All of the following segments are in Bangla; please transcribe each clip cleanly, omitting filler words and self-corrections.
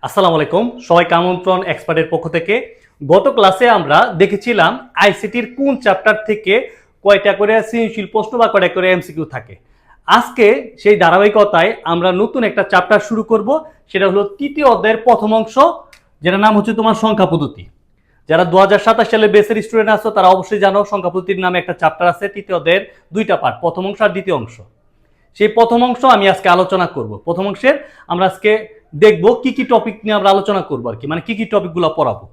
আসসালামু আলাইকুম, সবাইকে আমন্ত্রণ এক্সপার্টের পক্ষ থেকে। গত ক্লাসে আমরা দেখেছিলাম আইসিটির কোন চ্যাপ্টার থেকে কয়টা করে সৃজনশীল প্রশ্ন বা কয়টা করে এমসিকিউ থাকে। আজকে সেই ধারাবাহিকতায় আমরা নতুন একটা চ্যাপ্টার শুরু করব, সেটা হলো তৃতীয় অধ্যায়ের প্রথম অংশ, যেটার নাম হচ্ছে তোমার সংখ্যা পদ্ধতি। যারা 2027 সালে বেসের স্টুডেন্ট আছো তারা অবশ্যই জানো সংখ্যা পদ্ধতির নামে একটা চ্যাপ্টার আছে, তৃতীয় অধ্যায়ের দুইটা পার্ট, প্রথম অংশ আর দ্বিতীয় অংশ। সেই প্রথম অংশ আমি আজকে আলোচনা করব। প্রথম অংশের আমরা আজকে দেখব কি কি টপিক নিয়ে আমরা আলোচনা করবো আর কি, মানে কি কি টপিকগুলো পড়াবো।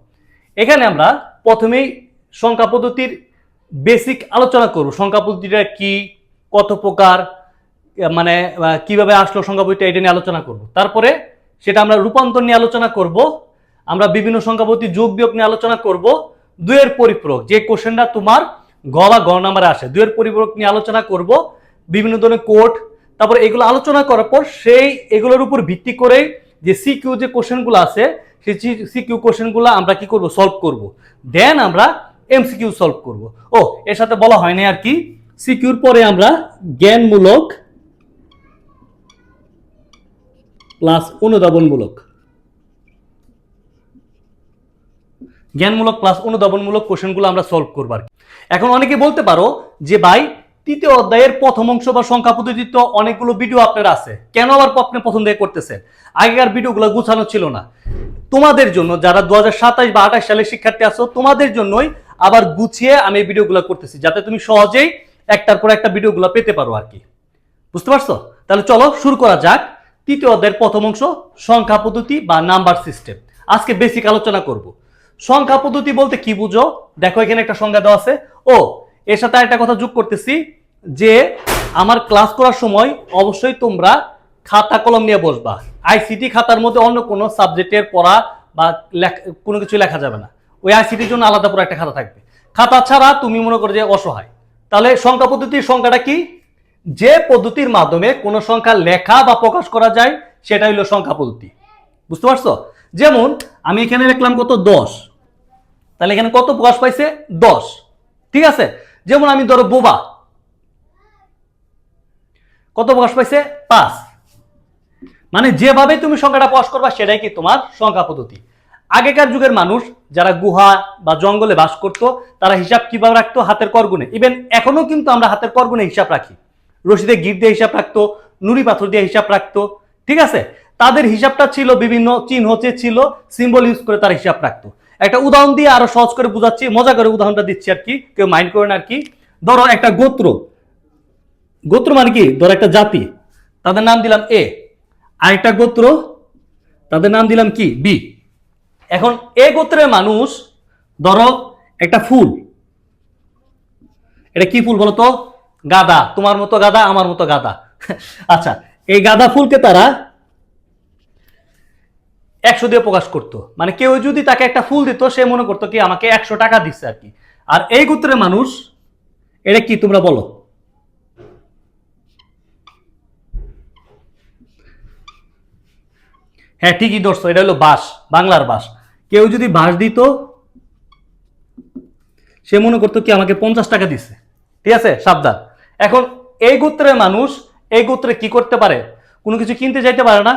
এখানে আমরা প্রথমেই সংখ্যা পদ্ধতির বেসিক আলোচনা করব। সংখ্যা পদ্ধতিটা কি, কত প্রকার, মানে কিভাবে আসলো সংখ্যা পদ্ধতি, এটা নিয়ে আলোচনা করব। তারপরে সেটা আমরা রূপান্তর নিয়ে আলোচনা করব। আমরা বিভিন্ন সংখ্যা পদ্ধতি যোগ বিয়োগ নিয়ে আলোচনা করব। দুইয়ের পরিপূরক, যে কোশ্চেনটা তোমার গ বা গ নাম্বারে আসে, দুইয়ের পরিপূরক নিয়ে আলোচনা করব। বিভিন্ন ধরনের কোড, তারপর এগুলো আলোচনা করার পর সেই এগুলোর উপর ভিত্তি করে যে সিকিউ যে কোশ্চেনগুলো আছে সেই সিকিউ কোশ্চেনগুলো আমরা কি করব, সলভ করব। দেন আমরা এমসিকিউ সলভ করব। ও এর সাথে বলা হয়নি আর কি, সিকিউর পরে আমরা জ্ঞানমূলক প্লাস অনুধাবনমূলক, জ্ঞানমূলক প্লাস অনুধাবনমূলক কোশ্চেনগুলো আমরা সলভ করব আর কি। এখন অনেকে বলতে পারো যে ভাই, তৃতীয় অধ্যায়ের প্রথম অংশ বা সংখ্যা পদ্ধতি তো অনেকগুলো ভিডিও আপনার আছে, কেন আবার আপনি প্রথম থেকে করতেছেন? আগেকার ভিডিওগুলো গুছানো ছিল না। তোমাদের জন্য যারা 2027 বা 28 সালের শিক্ষার্থী আছো, তোমাদের জন্যই আবার গুছিয়ে আমি এই ভিডিওগুলো করতেছি, যাতে তুমি সহজেই একটার পর একটা ভিডিওগুলো পেতে পারো আর কি। বুঝতে পারছো? তাহলে চলো শুরু করা যাক। তৃতীয় অধ্যায়ের প্রথম অংশ সংখ্যা পদ্ধতি বা নাম্বার সিস্টেম। আজকে বেসিক আলোচনা করব। সংখ্যা পদ্ধতি বলতে কি বুঝো? দেখো এখানে একটা সংজ্ঞা দেওয়া আছে। ও এর সাথে একটা কথা যোগ করতেছি যে আমার ক্লাস করার সময় অবশ্যই তোমরা খাতা কলম নিয়ে বসবা। আইসিটি খাতার মধ্যে অন্য কোনো সাবজেক্টের পড়া বা কোনো কিছু লেখা যাবে না। ওই আইসিটির জন্য আলাদা পুরো একটা খাতা থাকবে। খাতা ছাড়া তুমি মনে করো যে অসহায়। তাহলে সংখ্যা পদ্ধতির সংখ্যাটা কি? যে পদ্ধতির মাধ্যমে কোনো সংখ্যা লেখা বা প্রকাশ করা যায় সেটা হলো সংখ্যা পদ্ধতি। বুঝতে পারছো? যেমন আমি এখানে লিখলাম কত, 10। তাহলে এখানে কত প্রকাশ পাইছে? 10। ঠিক আছে। যেমন আমি ধরো বোবা, কত প্রকাশ পাইছে? 5। মানে যেভাবে তুমি সংখ্যাটা প্রকাশ করবা সেটাই কি তোমার সংখ্যা পদ্ধতি। আগেকার যুগের মানুষ যারা গুহা বা জঙ্গলে বাস করতো, তারা হিসাব কিভাবে রাখতো? হাতের করগুনে। ইভেন এখনো কিন্তু আমরা হাতের করগুনে হিসাব রাখি। রশিদে গিট দিয়ে হিসাব রাখতো, নুড়ি পাথর দিয়ে হিসাব রাখতো। ঠিক আছে। তাদের হিসাবটা ছিল বিভিন্ন চিহ্ন ছিল, সিম্বল ইউজ করে তারা হিসাব রাখতো। একটা উদাহরণ দিয়ে আরো সহজ করে বুঝাচ্ছি, মজা করে উদাহরণটা দিচ্ছি আর কি, কেউ মাইন্ড করেন আর কি। ধরো একটা গোত্র, গোত্র মানে কি? ধরো একটা জাতি, তাদের নাম দিলাম এ। আরেকটা গোত্র, তাদের নাম দিলাম কি? বি। এখন এ গোত্রের মানুষ, ধরো একটা ফুল, এটা কি ফুল বলতো? গাঁদা। তোমার মতো গাঁদা, আমার মতো গাঁদা। আচ্ছা, এই গাঁদা ফুলকে তারা 100 দিয়ে প্রকাশ করতো। মানে কেউ যদি তাকে একটা ফুল দিত, সে মনে করতো কি আমাকে 100 টাকা দিচ্ছে আর কি। আর এই গোত্রের মানুষ, এটা কি তোমরা বলো? হ্যাঁ ঠিকই ধরছো, এটা হলো বাঁশ, বাংলার বাঁশ। কেউ যদি বাঁশ দিত, সে মনে করতো কি আমাকে 50 টাকা দিচ্ছে। ঠিক আছে, সাবধান। এখন এই গোত্রের মানুষ এই গোত্রে কি করতে পারে? কোনো কিছু কিনতে যাইতে পারে না?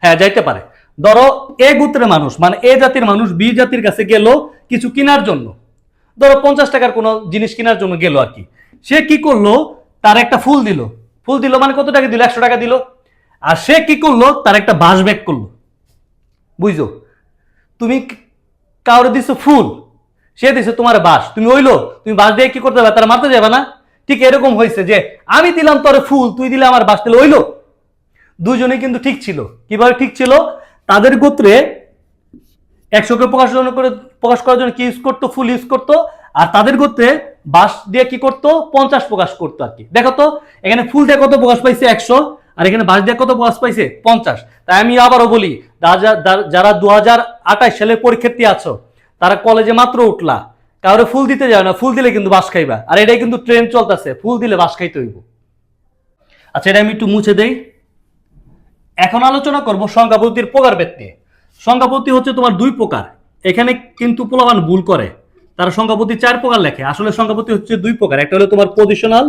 হ্যাঁ যাইতে পারে। ধরো এ গোত্রের মানুষ মানে এ জাতির মানুষ বি জাতির কাছে গেল কিছু কেনার জন্য। ধরো 50 টাকার কোনো জিনিস কেনার জন্য গেল আর কি। সে কি করলো? তার একটা ফুল দিল। ফুল দিল মানে কত টাকা দিল? 100 টাকা দিল। আর সে কি করলো? তার একটা বাঁশ ব্যাগ করলো। বুঝছো? তুমি কাউরে দিছো ফুল, সে দিছে তোমার বাঁশ, তুমি হইলো তুমি বাঁশ দিয়ে কি করতে যাবে? তারা মারতে যাবে না? ঠিক এরকম হয়েছে যে আমি দিলাম তোর ফুল, তুই দিলে আমার বাঁশ, দিলে হইলো। দুজনে কিন্তু ঠিক ছিল। কিভাবে ঠিক ছিল? তাদের গোত্রে 100কে প্রকাশ করার জন্য কি ইউজ করতো? ফুল ইউজ করতো। আর তাদের গোত্রে বাঁশ দিয়ে কি করতো? 50 প্রকাশ করতো আর কি। দেখো তো এখানে ফুল দিয়ে কত প্রকাশ পাইছে? 100। আর এখানে বাঁশ দিয়ে কত প্রকাশ পাইছে? 50। তাই আমি আবারও বলি, যারা 2028 সালের পরীক্ষার্থী আছো, তারা কলেজে মাত্র উঠলা, কাউরে ফুল দিতে যাও না। ফুল দিলে কিন্তু বাঁশ খাইবা। আর এটাই কিন্তু ট্রেন্ড চলতেছে, ফুল দিলে বাঁশ খাইতে হইব। আচ্ছা, এটা আমি একটু মুছে দেই। এখন আলোচনা করব সংখ্যা পদ্ধতির প্রকারভেদ নিয়ে। সংখ্যা পদ্ধতি হচ্ছে তোমার দুই প্রকার। এখানে কিন্তু পোলাপান ভুল করে, তারা সংখ্যা পদ্ধতি 4 প্রকার লেখে। আসলে সংখ্যা পদ্ধতি হচ্ছে দুই প্রকার। একটা হলো তোমার পজিশনাল,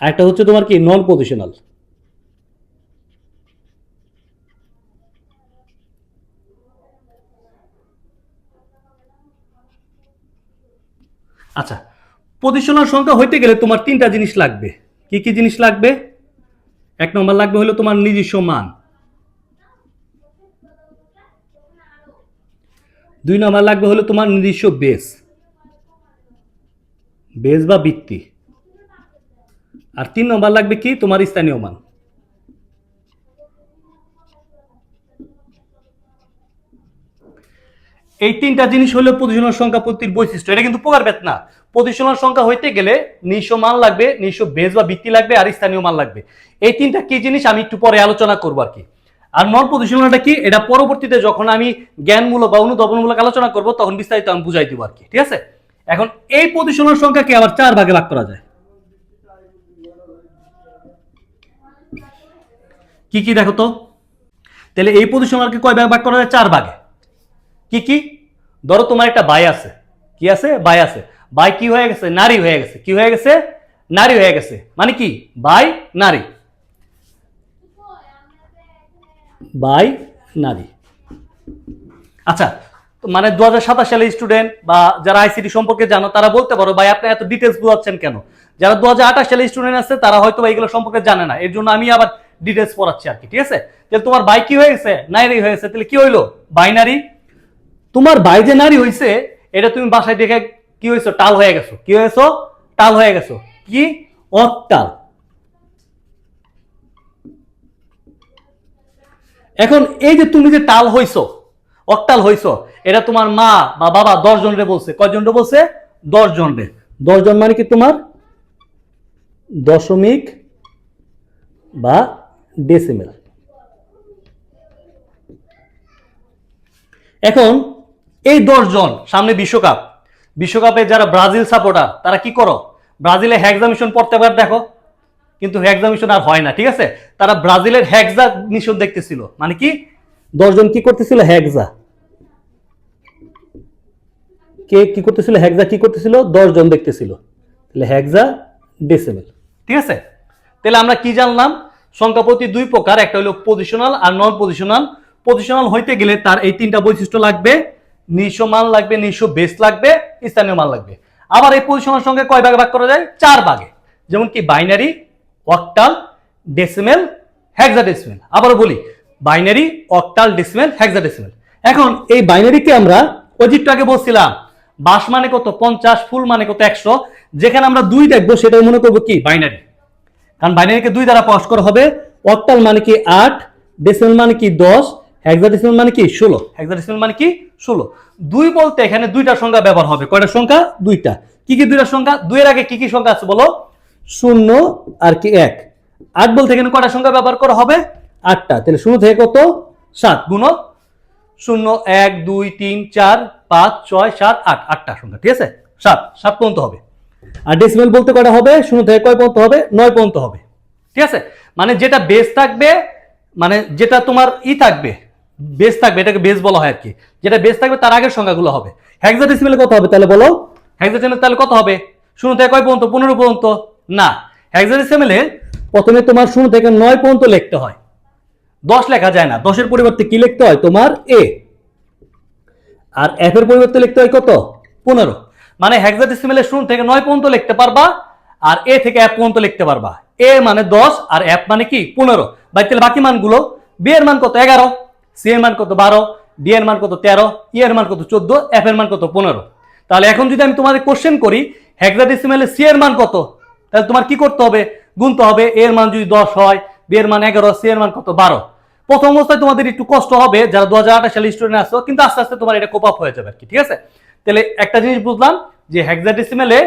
আর একটা হচ্ছে তোমার কি নন পজিশনাল। আচ্ছা, পজিশনাল সংখ্যা হইতে গেলে তোমার তিনটা জিনিস লাগবে। কি কি জিনিস লাগবে? এক নম্বর লাগবে হলো তোমার নিজস্ব মান, দুই নম্বর লাগবে হলো তোমার নিজস্ব বেস, বেস বা ভিত্তি, আর তিন নম্বর লাগবে কি তোমার স্থানীয় মান। এই তিনটা জিনিস হলো পজিশনাল সংখ্যা পদ্ধতির বৈশিষ্ট্য। এটা কিন্তু প্রকারভেদ না। পজিশনাল সংখ্যা হইতে গেলে নিজস্ব মান লাগবে, নিজস্ব বেস বা ভিত্তি লাগবে, আর স্থানীয় মান লাগবে। এই তিনটা কি জিনিস আমি একটু পরে আলোচনা করবো আর কি। আর নন পজিশনালটা কি, এটা পরবর্তীতে যখন আমি জ্ঞানমূলক বা অনুধাবনমূলক আলোচনা করব তখন বিস্তারিত আমি বুঝাই দিব আর কি। ঠিক আছে, এখন এই পজিশনাল সংখ্যাকে আবার 4 ভাগে ভাগ করা যায়। কি কি দেখো তো? তাহলে এই পজিশনালকে কয় ভাগে ভাগ করা যায়? 4 ভাগে। কি কি? ধরো তোমার একটা ভাই আছে। কি আছে? ভাই আছে। ভাই কি হয়ে গেছে? নারী হয়ে গেছে। কি হয়ে গেছে? নারী হয়ে গেছে। মানে কি? ভাই নারী, ভাই নারী। আচ্ছা, মানে 2027 সালের স্টুডেন্ট বা যারা আইসিটি সম্পর্কে জানো তারা বলতে পারো ভাই আপনি এত ডিটেলস বোঝাচ্ছেন কেন? যারা 2028 সালের স্টুডেন্ট আছে তারা হয়তো এইগুলো সম্পর্কে জানে না, এর জন্য আমি আবার ডিটেলস পড়াচ্ছি আর কি। ঠিক আছে, তাহলে তোমার ভাই কি হয়ে গেছে? নারী হয়ে গেছে। তাহলে কি হইলো? বাইনারি। তোমার ভাই যে নারী হয়েছে এটা তুমি বাসায় দেখে কি হয়েছো? টাল হয়ে গেছো। কি হয়েছো? টাল হয়ে গেছো। কি? অকটাল। এখন এই যে তুমি যে টাল হইছো, অকটাল হইছো, এটা তোমার মা বা বাবা 10 জনরে বলছে। কয়জন রে বলছে? 10 জনরে। 10 জন মানে কি তোমার দশমিক বা ডেসিমেল। এখন এই 10 জন সামনে বিশ্বকাপ, বিশ্বকাপে যারা ব্রাজিল সাপোর্টার তারা কি করো? ব্রাজিলের হেক্সা মিশন পড়তে পার দেখো, কিন্তু হেক্সা মিশন আর হয় না। ঠিক আছে, তারা ব্রাজিলের হেক্সা মিশন দেখতেছিল। মানে কি? 10 জন কি করতেছিল? হেক্সা। কে কি করতেছিল? হেক্সা কি করতেছিল? 10 জন দেখতেছিল। তাহলে হেক্সা ডেসিমেল। ঠিক আছে, তাহলে আমরা কি জানলাম? সংখ্যা পদ্ধতি দুই প্রকার, একটা হলো পজিশনাল আর নন পজিশনাল। পজিশনাল হইতে গেলে তার এই তিনটা বৈশিষ্ট্য লাগবে, নিজস্ব মান লাগবে, নিজস্ব বেস লাগবে, স্থানীয় মান লাগবে। আবার এই পজিশনাল সংখ্যা কয় ভাগে ভাগ করা যায়? 4 ভাগে। যেমন কি বাইনারি, অক্টাল, ডেসিমেল, হেক্সাডেসিমেল। আবারও বলি, বাইনারি, অক্টাল, ডেসিমেল, হেক্সাডেসিমেল। এখন এই বাইনারিকে আমরা অজিটটা আগে বলছিলাম বাস মানে কত? 50, ফুল মানে কত? 100। যেখানে আমরা 2 দেখবো সেটাই মনে করবো কি? বাইনারি। কারণ বাইনারিকে 2 দ্বারা প্রকাশ করা হবে। অক্টাল মানে কি? 8, ডেসিমেল মানে কি? 10, হেক্সাডেসিমেল মানে কি? 16। হেক্সাডেসিমেল মানে কি? 16। 2 বলতে এখানে 2টা সংখ্যা ব্যবহার হবে। কয়টা সংখ্যা? 2টা। কি কি 2টা সংখ্যা? 2 এর আগে কি কি সংখ্যা আছে বলো? 0 আর কি 1। 8 বলতে এখানে কয়টা সংখ্যা ব্যবহার করা হবে? 8টা। তাহলে 0 থেকে কত? 7 গুণক 0, 1, 2, 3, 4, 5, 6, 7, 8। 8টা সংখ্যা। ঠিক আছে, 7 পর্যন্ত হবে। আর ডেসিমেল বলতে কয়টা হবে? 0 থেকে কয় পর্যন্ত হবে? 9 পর্যন্ত হবে। ঠিক আছে, মানে যেটা বেস থাকবে, মানে যেটা তোমার থাকবে, বেস থাকবে, এটাকে বেস বলা হয় আর কি। যেটা বেস থাকবে তার আগের সংখ্যাগুলো হবে। হেক্সাডেসিমেলে কত হবে তাহলে বলো? হেক্সাডেসিমেলে তাহলে কত হবে? 0 থেকে কয় পর্যন্ত? 15 পর্যন্ত। না, হেক্সাডেসিমেলে প্রথমে তোমার 0 থেকে 9 পর্যন্ত লিখতে হয়। 10 লেখা যায় না। 10 এর পরিবর্তে কি লিখতে হয়? তোমার এ। আর এফ এর পরিবর্তে লিখতে হয় কত? 15। মানে হেক্সাডেসিমেলে 0 থেকে 9 পর্যন্ত লিখতে পারবা, আর এ থেকে এফ পর্যন্ত লিখতে পারবা। এ মানে 10 আর এফ মানে কি? 15। তাহলে বাকি মানগুলো, বি এর মান কত? 11, সি এর মান কত? 12, ডি এর মান কত? 13, ই এর মান কত? 14, এফ এর মান কত? 15। তাহলে এখন যদি আমি তোমাদের কোশ্চেন করি হেক্সাডেসিমেলে সি এর মান কত, তাহলে তোমার কি করতে হবে? গুনতে হবে। এ এর মান যদি 10 হয়, বি এর মান 11, সি এর মান কত? 12। প্রথম অবস্থায় তোমাদের একটু কষ্ট হবে যারা 2028 সালে স্টুডেন্ট আসো, কিন্তু আস্তে আস্তে তোমার এটা কোপ আপ হয়ে যাবে আর কি। ঠিক আছে, তাহলে একটা জিনিস বুঝলাম যে হেক্সাডেসিমেলে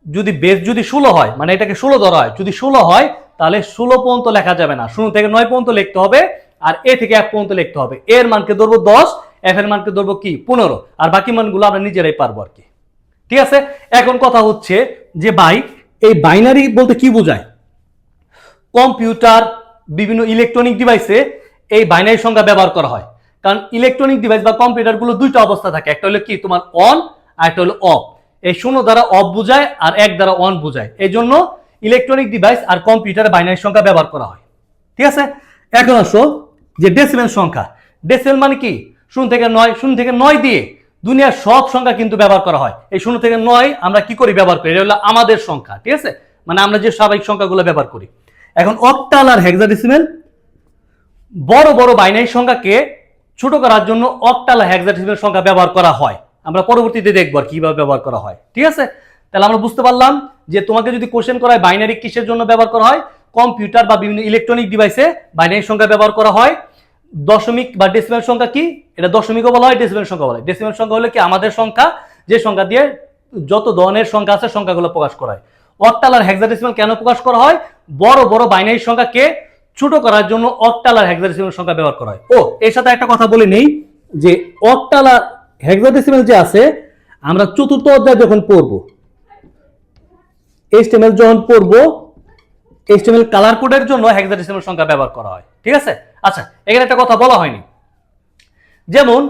যদি বেস যদি 16 হয়, মানে এটাকে 16 ধরা হয়, যদি 16 হয় তাহলে 16 পর্যন্ত লেখা যাবে না, 0 থেকে 9 পর্যন্ত লিখতে হবে। আর এ থেকে এফ পর্যন্ত লিখতে হবে। এর মানকে ধরবো 10, এফ এর মানকে ধরবো কি? 15। আর বাকি মানগুলো আমরা নিজেরাই পারবো আর কি। ঠিক আছে, এখন কথা হচ্ছে যে ভাই এই বাইনারি বলতে কি বোঝায়? কম্পিউটার, বিভিন্ন ইলেকট্রনিক ডিভাইসে এই বাইনারি সংখ্যা ব্যবহার করা হয়। কারণ ইলেকট্রনিক ডিভাইস বা কম্পিউটারগুলো 2টা অবস্থা থাকে, একটা হলো কি তোমার অন আর একটা হলো অফ। এই 0 দ্বারা অফ বোঝায় আর 1 দ্বারা অন বোঝায়। এই জন্য ইলেকট্রনিক ডিভাইস আর কম্পিউটারে বাইনারি সংখ্যা ব্যবহার করা হয়। ঠিক আছে, এখন আসো যে ডেসিমেল সংখ্যা। ডেসিমেল মানে কি? 0 থেকে 9, 0 থেকে 9 দিয়ে দুনিয়ার সব সংখ্যা কিন্তু ব্যবহার করা হয়। এই 0 থেকে 9 আমরা কি করি ব্যবহার করি, এটা হলো আমাদের সংখ্যা। ঠিক আছে, মানে আমরা যে স্বাভাবিক সংখ্যাগুলো ব্যবহার করি। এখন অক্টাল আর হেক্সাডেসিমেল, বড় বড় বাইনারি সংখ্যাকে ছোট করার জন্য অক্টাল আর হেক্সাডেসিমেল সংখ্যা ব্যবহার করা হয়। আমরা পরবর্তীতে দেখব আর কিভাবে ব্যবহার করা হয়। ঠিক আছে, তাহলে আমরা বুঝতে পারলাম যে তোমাকে যদি কোশ্চেন করা হয় বাইনারি কিসের জন্য ব্যবহার করা হয়, কম্পিউটার বা বিভিন্ন ইলেকট্রনিক ডিভাইসে বাইনারি সংখ্যা ব্যবহার করা হয়। দশমিক বা ডেসিমেল সংখ্যা কি? এটা দশমিকও বলা হয়, ডেসিমেল সংখ্যা বলা হয়। ডেসিমেল সংখ্যা হলো কি আমাদের সংখ্যা, যে সংখ্যা দিয়ে যত ধরনের সংখ্যা আছে সংখ্যাগুলো প্রকাশ করা হয়। অক্টাল আর হেক্সাডেসিমেল কেন প্রকাশ করা হয়? বড় বড় বাইনারি সংখ্যাকে ছোট করার জন্য অক্টাল আর হেক্সাডেসিমেল সংখ্যা ব্যবহার করা হয়। ও এর সাথে একটা কথা বলে নেই যে অক্টাল আর হেক্সাডেসিমেল যে আছে, আমরা চতুর্থ অধ্যায় যখন পড়বো, এইচটিএমএল যখন পড়বো, এইচটিএমএল কালার কোডের জন্য হেক্সাডেসিমেল সংখ্যা ব্যবহার করা হয়। ঠিক আছে, আচ্ছা এখানে একটা কথা বলা হয়নি, যেমন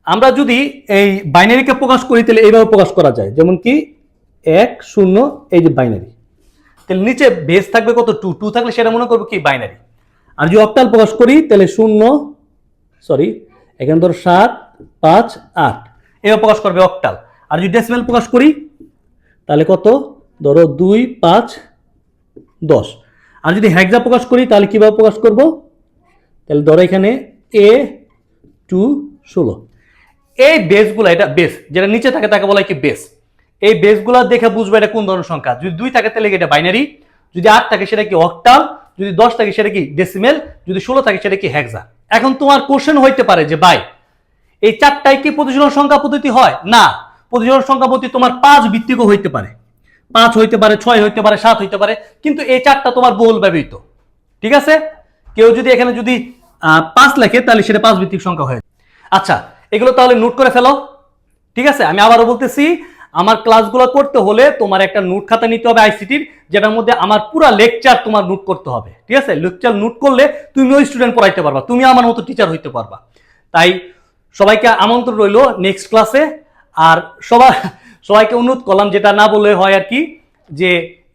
আমরা যদি এই বাইনারিকে প্রকাশ করি তাহলে এইভাবে প্রকাশ করা যায়, যেমন কি 1 0, এই যে বাইনারি, তাহলে নিচে বেস থাকবে কত 2, 2 থাকলে সেটা মনে করবো কি বাইনারি। আর যদি অক্টাল প্রকাশ করি তাহলে 0, এখানে ধরো 7 5 8, এভাবে প্রকাশ করবে অক্টাল। আর যদি ডেসিমেল প্রকাশ করি তাহলে কত, ধরো 2 5 10। আর যদি হেক্সা প্রকাশ করি তাহলে কিভাবে প্রকাশ করব, তাহলে ধরো এখানে A 2 16। এই বেসগুলো, এটা বেস যেটা নিচে থাকে তাকে বলা হয় কি বেস। এই বেসগুলো দেখে বুঝবে এটা কোন ধরনের সংখ্যা। যদি 2 থাকে তাহলে এটা বাইনারি, যদি 8 থাকে সেটা কি অক্টাল, যদি 10 থাকে সেটা কি ডেসিমেল, যদি 16 থাকে সেটা কি হেক্সা। এখন তোমার কোশ্চেন হইতে পারে যে ভাই এই চারটায় কি প্রতিসরণ সংখ্যা পদ্ধতি হয়? না, প্রতিসরণ সংখ্যা পদ্ধতি তোমার 5 ভিত্তিকও হইতে পারে, 5 হইতে পারে, 6 হইতে পারে, 7 হইতে পারে, কিন্তু এই চারটা তোমার বহুল ব্যবহৃত। ঠিক আছে, কেউ যদি এখানে যদি 5 লেখে তাহলে সেটা 5 ভিত্তিক সংখ্যা হয়। আচ্ছা এগুলো তাহলে নোট করে ফেলো। ঠিক আছে, আমি আবারও বলতেছি, আমার ক্লাসগুলো করতে হলে তোমার একটা নোট খাতা নিতে হবে আইসিটির, যেটার মধ্যে আমার পুরো লেকচার তোমার নোট করতে হবে। ঠিক আছে, লেকচার নোট করলে তুমি ওই স্টুডেন্ট পড়াইতে পারবা, তুমি আমার মতো টিচার হইতে পারবা। তাই সবাইকে আমন্ত্রণ রইল নেক্সট ক্লাসে। আর সবাইকে অনুরোধ করলাম, যেটা না বললে হয় আর কি, যে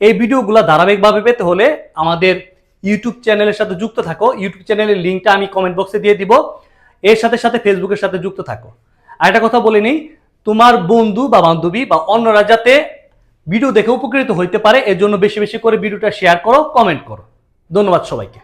এই ভিডিওগুলো ধারাবাহিকভাবে পেতে হলে আমাদের ইউটিউব চ্যানেলের সাথে যুক্ত থাকো। ইউটিউব চ্যানেলের লিঙ্কটা আমি কমেন্ট বক্সে দিয়ে দিব। এর সাথে সাথে ফেসবুকের সাথে যুক্ত থাকো। আর একটা কথা বলে নিই, তোমার বন্ধু বা বান্ধবী বা অন্যরা যাতে ভিডিও দেখে উপকৃত হইতে পারে, এর জন্য বেশি বেশি করে ভিডিওটা শেয়ার করো, কমেন্ট করো। ধন্যবাদ সবাইকে।